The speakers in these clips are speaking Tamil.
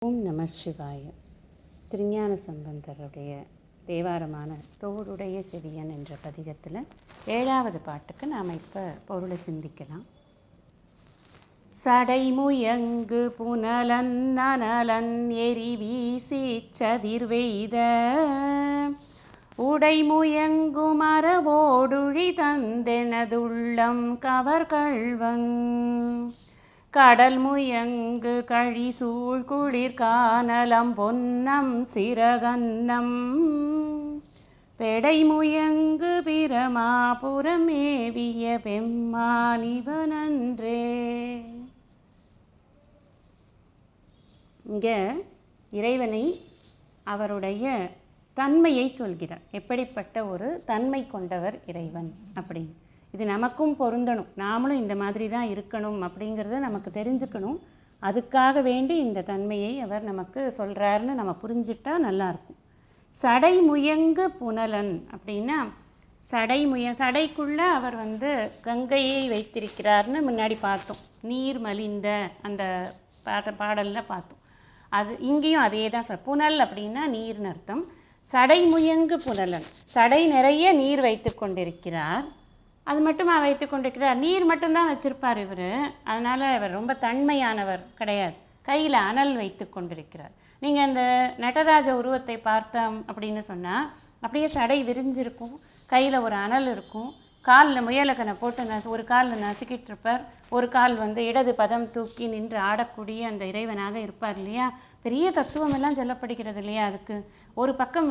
ஓம் நம சிவாய. திருஞான சம்பந்தருடைய தேவாரமான தோடுடைய செவியன் என்ற பதிகத்தில் 7வது பாட்டுக்கு நாம் இப்போ பொருளை சிந்திக்கலாம். சடைமுயங்கு புனலன் நனலன் எரி வீசி சதிர்வெய்த உடைமுயங்கு மரவோடுழி தந்தெனதுள்ளம் கவர்கள்வன் கடல் முயங்கு கழி சூழ் குளிர் கானலம் பொன்னம் சிறகன்னம் பெடை முயங்கு பிரமாபுரமேவிய பெம்மானிவனன்றே. இங்கே இறைவனை அவருடைய தன்மையை சொல்கிறார். எப்படிப்பட்ட ஒரு தன்மை கொண்டவர் இறைவன் அப்படின்னு. இது நமக்கும் பொருந்தணும். நாமளும் இந்த மாதிரி தான் இருக்கணும் அப்படிங்கிறத நமக்கு தெரிஞ்சுக்கணும். அதுக்காக வேண்டி இந்த தன்மையை அவர் நமக்கு சொல்கிறாருன்னு நம்ம புரிஞ்சிட்டா நல்லாயிருக்கும். சடைமுயங்கு புனலன் அப்படின்னா சடைக்குள்ளே அவர் கங்கையை வைத்திருக்கிறார்னு முன்னாடி பார்த்தோம். நீர் மலிந்த அந்த பாடலில் பார்த்தோம். அது இங்கேயும் அதே தான். புனல் அப்படின்னா நீர்னு அர்த்தம். சடைமுயங்கு புனலன், சடை நிறைய நீர் வைத்து கொண்டிருக்கிறார். அது மட்டுமா வைத்து கொண்டிருக்கிறார்? நீர் மட்டும்தான் வச்சுருப்பார் இவர். அதனால் இவர் ரொம்ப தன்மையானவர் கிடையாது. கையில் அனல் வைத்து கொண்டிருக்கிறார். நீங்கள் அந்த நடராஜ உருவத்தை பார்த்தோம் அப்படின்னு சொன்னால் அப்படியே சடை விரிஞ்சிருக்கும், கையில் ஒரு அனல் இருக்கும், காலில் முயலக்கனை போட்டு ஒரு காலில் நசுக்கிட்டு இருப்பார், ஒரு கால் இடது பதம் தூக்கி நின்று ஆடக்கூடிய அந்த இறைவனாக இருப்பார் இல்லையா. பெரிய தத்துவம் எல்லாம் சொல்லப்படுகிறது இல்லையா. அதுக்கு ஒரு பக்கம்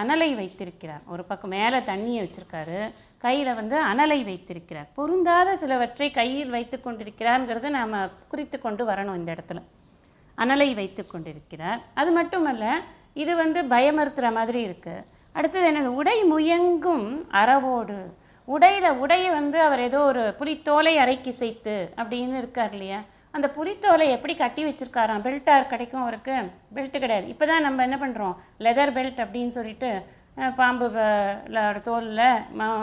அனலை வைத்திருக்கிறார், ஒரு பக்கம் மேலே தண்ணியை வச்சுருக்காரு, கையில் அனலை வைத்திருக்கிறார். பொருந்தாத சிலவற்றை கையில் வைத்து கொண்டிருக்கிறார்ங்கிறத நாம் குறித்து கொண்டு வரணும். இந்த இடத்துல அனலை வைத்து கொண்டிருக்கிறார். அது மட்டுமல்ல, இது பயமறுத்துகிற மாதிரி இருக்குது. அடுத்தது என்னது? உடை முயங்கும் அறவோடு. உடையை அவர் ஏதோ ஒரு புலித்தோலை அரைக்கி செய்து அப்படின்னு இருக்கார் இல்லையா. அந்த புலித்தோலை எப்படி கட்டி வச்சுருக்காராம்? பெல்ட்டார் கிடைக்கும் அவருக்கு? பெல்ட்டு கிடையாது. இப்போ தான் நம்ம என்ன பண்ணுறோம், லெதர் பெல்ட் அப்படின்னு சொல்லிட்டு பாம்பு தோலில்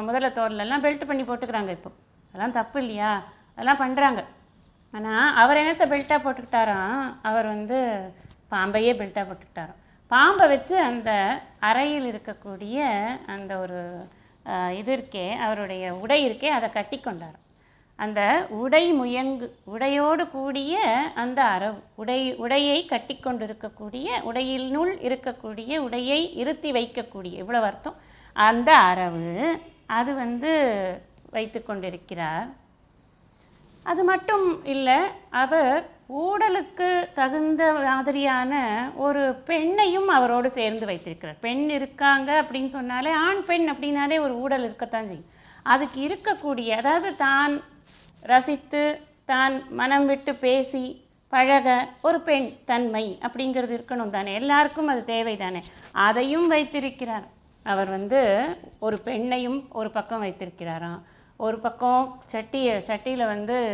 முதல்ல தோல்லெல்லாம் பெல்ட் பண்ணி போட்டுக்கிறாங்க. இப்போ அதெல்லாம் தப்பு இல்லையா, அதெல்லாம் பண்ணுறாங்க. ஆனால் அவர் என்னத்தை பெல்ட்டாக போட்டுக்கிட்டாராம்? அவர் பாம்பையே பெல்ட்டாக போட்டுக்கிட்டாராம். பாம்பை வச்சு அந்த அறையில் இருக்கக்கூடிய அந்த ஒரு இது இருக்கே, அவருடைய உடை இருக்கே, அதை கட்டி கொண்டார். அந்த உடை முயங்கு, உடையோடு கூடிய அந்த அரவு, உடையை கட்டி கொண்டு இருக்கக்கூடிய, உடையினுள் இருக்கக்கூடிய, உடையை இருத்தி வைக்கக்கூடிய, இவ்வளோ அர்த்தம். அந்த அரவு அது வைத்து கொண்டிருக்கிறார். அது மட்டும் இல்லை, அவர் ஊடலுக்கு தகுந்த மாதிரியான ஒரு பெண்ணையும் அவரோடு சேர்ந்து வைத்திருக்கிறார். பெண் இருக்காங்க அப்படின்னு சொன்னாலே, ஆண் பெண் அப்படின்னாலே ஒரு ஊடல் இருக்கத்தான் செய்யும். அதுக்கு இருக்கக்கூடிய, அதாவது தான் ரசித்து தான் மனம் விட்டு பேசி பழக ஒரு பெண் தன்மை அப்படிங்கிறது இருக்கணும் தானே, எல்லாருக்கும் அது தேவை தானே. அதையும் வைத்திருக்கிறார் அவர். ஒரு பெண்ணையும் ஒரு பக்கம் வைத்திருக்கிறாராம், ஒரு பக்கம் சட்டியில்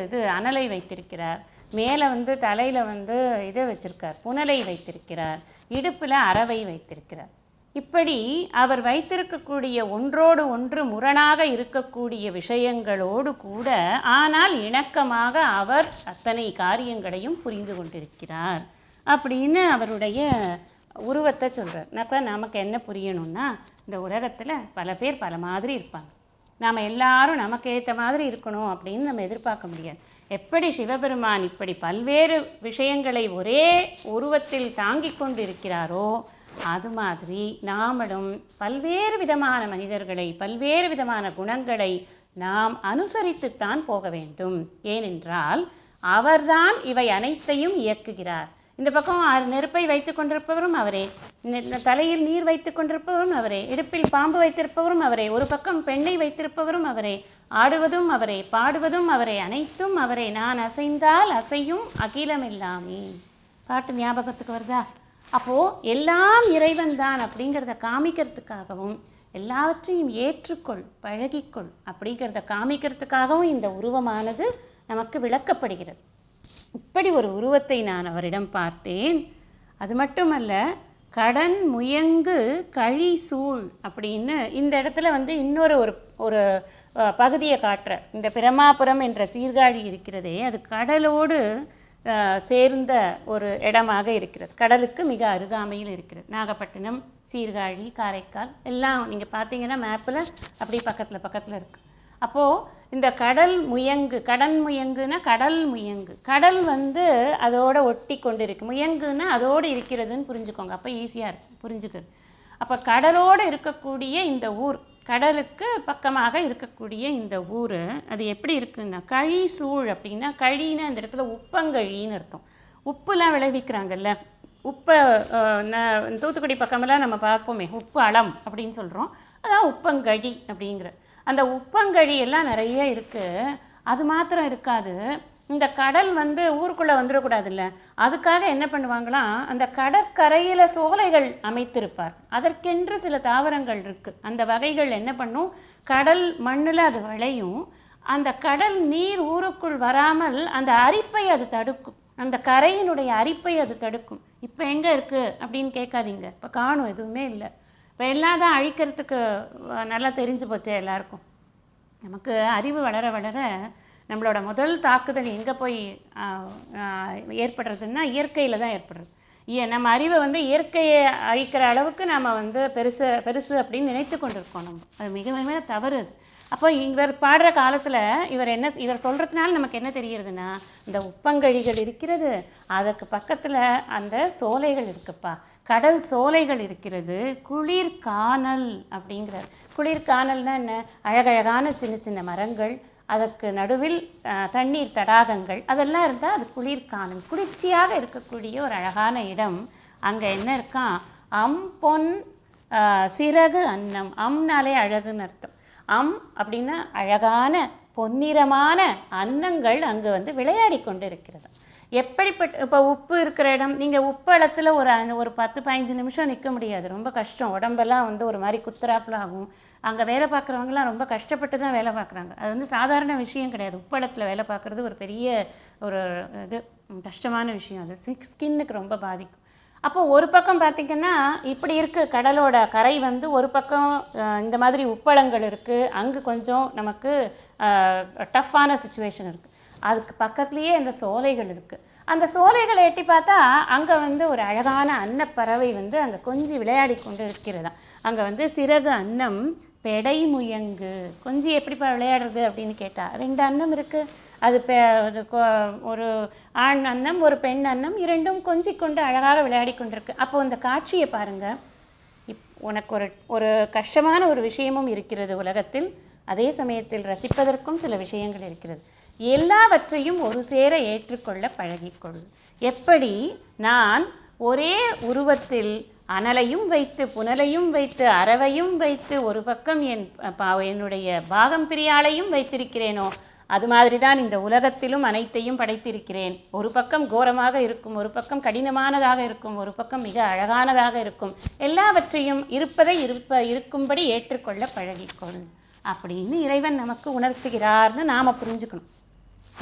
இது அனலை வைத்திருக்கிறார், மேலே தலையில் இதை வச்சிருக்கார், புனலை வைத்திருக்கிறார், இடுப்பில் அரவை வைத்திருக்கிறார். இப்படி அவர் வைத்திருக்கக்கூடிய ஒன்றோடு ஒன்று முரணாக இருக்கக்கூடிய விஷயங்களோடு கூட ஆனால் இணக்கமாக அவர் அத்தனை காரியங்களையும் புரிந்து கொண்டிருக்கிறார் அப்படின்னு அவருடைய உருவத்தை சொல்கிறார். நமக்கு என்ன புரியணும்னா, இந்த உலகத்தில் பல பேர் பல மாதிரி இருப்பாங்க. நாம் எல்லாரும் நமக்கு ஏற்ற மாதிரி இருக்கணும் அப்படின்னு நம்ம எதிர்பார்க்க முடியாது. எப்படி சிவபெருமான் இப்படி பல்வேறு விஷயங்களை ஒரே உருவத்தில் தாங்கி கொண்டு இருக்கிறாரோ, அது மாதிரி நாமளும் பல்வேறு விதமான மனிதர்களை, பல்வேறு விதமான குணங்களை நாம் அனுசரித்துத்தான் போக வேண்டும். ஏனென்றால் அவர்தான் இவை அனைத்தையும் இயக்குகிறார். இந்த பக்கம் நெருப்பை வைத்து கொண்டிருப்பவரும் அவரே, தலையில் நீர் வைத்து கொண்டிருப்பவரும் அவரே, இடுப்பில் பாம்பு வைத்திருப்பவரும் அவரே, ஒரு பக்கம் பெண்ணை வைத்திருப்பவரும் அவரே, ஆடுவதும் அவரே, பாடுவதும் அவரே, அனைத்தும் அவரே. நான் அசைந்தால் அசையும் அகிலமில்லாமே. பாட்டு ஞாபகத்துக்கு வருதா? அப்போது எல்லாம் இறைவன் தான் அப்படிங்கிறத காமிக்கிறதுக்காகவும், எல்லாவற்றையும் ஏற்றுக்கொள் பழகிக்கொள் அப்படிங்கிறத காமிக்கிறதுக்காகவும் இந்த உருவமானது நமக்கு விளக்கப்படுகிறது. இப்படி ஒரு உருவத்தை நான் அவரிடம் பார்த்தேன். அது மட்டுமல்ல, கடன் முயங்கு கழி சூழ் அப்படின்னு இந்த இடத்துல இன்னொரு ஒரு பகுதியை காட்டுற. இந்த பிரமாபுரம் என்ற சீர்காழி இருக்கிறதே, அது கடலோடு சேர்ந்த ஒரு இடமாக இருக்கிறது. கடலுக்கு மிக அருகாமையில் இருக்கிறது. நாகப்பட்டினம், சீர்காழி, காரைக்கால் எல்லாம் நீங்கள் பார்த்தீங்கன்னா மேப்பில் அப்படி பக்கத்தில் பக்கத்தில் இருக்குது. அப்போது இந்த கடல் முயங்குனா கடல் முயங்கு, கடல் வந்து அதோடு ஒட்டி கொண்டு இருக்குது. முயங்குன்னா அதோடு இருக்கிறதுன்னு புரிஞ்சுக்கோங்க, அப்போ ஈஸியாக இருக்கும் புரிஞ்சுக்கிறது. அப்போ கடலோடு இருக்கக்கூடிய இந்த ஊர், கடலுக்கு பக்கமாக இருக்கக்கூடிய இந்த ஊர் அது எப்படி இருக்குன்னா கழி சூழ். அப்படின்னா கழின்னா இந்த இடத்துல உப்பங்கழின்னு அர்த்தம். உப்புலாம் விளைவிக்கிறாங்கல்ல, உப்பை தூத்துக்குடி பக்கமெல்லாம் நம்ம பார்ப்போமே, உப்பு அளம் அப்படின்னு சொல்கிறோம், அதான் உப்பங்கழி அப்படிங்கிற அந்த உப்பங்கழி எல்லாம் நிறைய இருக்குது. அது மாத்திரம் இருக்காது, இந்த கடல் வந்து ஊருக்குள்ளே வந்துடக்கூடாதுல்ல, அதுக்காக என்ன பண்ணுவாங்களாம், அந்த கடற்கரையில் சோலைகள் அமைத்திருப்பார். அதற்கென்று சில தாவரங்கள் இருக்குது. அந்த வகைகள் என்ன பண்ணும், கடல் மண்ணில் அது விளையும். அந்த கடல் நீர் ஊருக்குள் வராமல் அந்த அரிப்பை அது தடுக்கும், அந்த கரையினுடைய அரிப்பை அது தடுக்கும். இப்போ எங்கே இருக்குது அப்படின்னு கேட்காதீங்க, இப்போ காணும், எதுவுமே இல்லை. இப்போ எல்லாம் தான் அழிக்கிறதுக்கு நல்லா தெரிஞ்சு போச்சே எல்லாருக்கும். நமக்கு அறிவு வளர வளர நம்மளோட முதல் தாக்குதல் எங்கே போய் ஏற்படுறதுன்னா இயற்கையில் தான் ஏற்படுறது. நம்ம அறிவை வந்து இயற்கையை அழிக்கிற அளவுக்கு நம்ம வந்து பெருசு அப்படின்னு நினைத்து கொண்டிருக்கோம். நம்ம அது மிக மிக தவறு அது. அப்போ இவர் பாடுற காலத்தில் இவர் சொல்கிறதுனால நமக்கு என்ன தெரிகிறதுனா, இந்த உப்பங்கழிகள் இருக்கிறது, அதற்கு பக்கத்தில் அந்த சோலைகள் இருக்குப்பா, கடல் சோலைகள் இருக்கிறது, குளிர்கானல் அப்படிங்கிறார். குளிர்கானல்னால் என்ன, அழகழகான சின்ன சின்ன மரங்கள், அதற்கு நடுவில் தண்ணீர் தடாகங்கள், அதெல்லாம் இருந்தால் அது குளிர்கானல், குளிர்ச்சியாக இருக்கக்கூடிய ஒரு அழகான இடம். அங்கே என்ன இருக்கான், பொன் சிறகு அன்னம். அம்னாலே அழகுன்னு அர்த்தம். அப்படின்னா அழகான பொன்னிறமான அன்னங்கள் அங்கே வந்து விளையாடி கொண்டு இருக்கிறது. எப்படிப்பட்ட, இப்போ உப்பு இருக்கிற இடம், நீங்கள் உப்பளத்தில் ஒரு 10-15 நிமிஷம் நிற்க முடியாது, ரொம்ப கஷ்டம், உடம்பெல்லாம் வந்து ஒரு மாதிரி குத்துறாப்புல ஆகும். அங்கே வேலை பார்க்குறவங்களாம் ரொம்ப கஷ்டப்பட்டு தான் வேலை பார்க்குறாங்க. அது வந்து சாதாரண விஷயம் கிடையாது. உப்பளத்தில் வேலை பார்க்குறது ஒரு பெரிய ஒரு இது கஷ்டமான விஷயம். அது ஸ்கின்னுக்கு ரொம்ப பாதிக்கும். அப்போது ஒரு பக்கம் பார்த்திங்கன்னா இப்படி இருக்குது, கடலோட கரை வந்து ஒரு பக்கம் இந்த மாதிரி உப்பளங்கள் இருக்குது, அங்கே கொஞ்சம் நமக்கு டஃப்பான சுச்சுவேஷன் இருக்குது. அதுக்கு பக்கத்துலேயே இந்த சோலைகள் இருக்குது. அந்த சோலைகளை எட்டி பார்த்தா அங்கே வந்து ஒரு அழகான அன்னப்பறவை வந்து அங்கே கொஞ்சம் விளையாடி கொண்டு இருக்கிறதா. அங்கே வந்து சிறகு அன்னம் பெடை முயங்கு. கொஞ்சம் எப்படிப்பா விளையாடுறது அப்படின்னு கேட்டால், 2 அன்னம் இருக்குது. அது ஒரு ஆண் அன்னம் ஒரு பெண் அன்னம், இரண்டும் கொஞ்சிக் கொண்டு அழகாக விளையாடி கொண்டிருக்கு. அப்போது இந்த காட்சியை பாருங்கள். உனக்கு ஒரு கஷ்டமான ஒரு விஷயமும் இருக்கிறது உலகத்தில், அதே சமயத்தில் ரசிப்பதற்கும் சில விஷயங்கள் இருக்கிறது. எல்லாவற்றையும் ஒரு சேர ஏற்றுக்கொள்ள பழகிக்கொள். எப்படி நான் ஒரே உருவத்தில் அனலையும் வைத்து புனலையும் வைத்து அரவையும் வைத்து ஒரு பக்கம் என்னுடைய பாகம் பிரியாளையும் வைத்திருக்கிறேனோ, அது மாதிரி தான் இந்த உலகத்திலும் அனைத்தையும் படைத்திருக்கிறேன். ஒரு பக்கம் கோரமாக இருக்கும், ஒரு பக்கம் கடினமானதாக இருக்கும், ஒரு பக்கம் மிக அழகானதாக இருக்கும். எல்லாவற்றையும் இருக்கும்படி ஏற்றுக்கொள்ள பழகிக்கொள் அப்படின்னு இறைவன் நமக்கு உணர்த்துகிறார்னு நாம் புரிஞ்சுக்கணும்.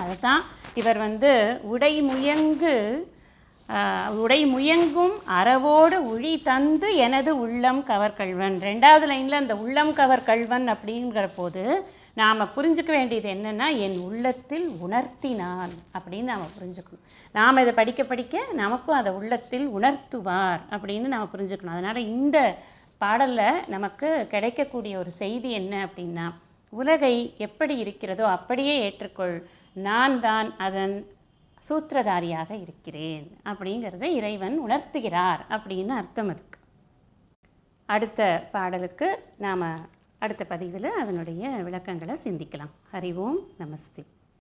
அதுதான் இவர் வந்து உடை முயங்கும் அறவோடு உழி தந்து எனது உள்ளம் கவர் கள்வன். 2வது லைனில் அந்த உள்ளம் கவர் கள்வன் அப்படிங்கிற போது நாம் புரிஞ்சுக்க வேண்டியது என்னென்னா, என் உள்ளத்தில் உணர்த்தினான் அப்படின்னு நாம் புரிஞ்சுக்கணும். நாம் இதை படிக்க நமக்கும் அதை உள்ளத்தில் உணர்த்துவார் அப்படின்னு நாம் புரிஞ்சுக்கணும். அதனால் இந்த பாடலில் நமக்கு கிடைக்கக்கூடிய ஒரு செய்தி என்ன அப்படின்னா, உலகை எப்படி இருக்கிறதோ அப்படியே ஏற்றுக்கொள், நான் தான் அதன் சூத்திரதாரியாக இருக்கிறேன் அப்படிங்கிறத இறைவன் உணர்த்துகிறார் அப்படின்னு அர்த்தம் இருக்கு. அடுத்த பாடலுக்கு நாம் அடுத்த பதிவில் அதனுடைய விளக்கங்களை சிந்திக்கலாம். ஹரி ஓம் நமஸ்தே.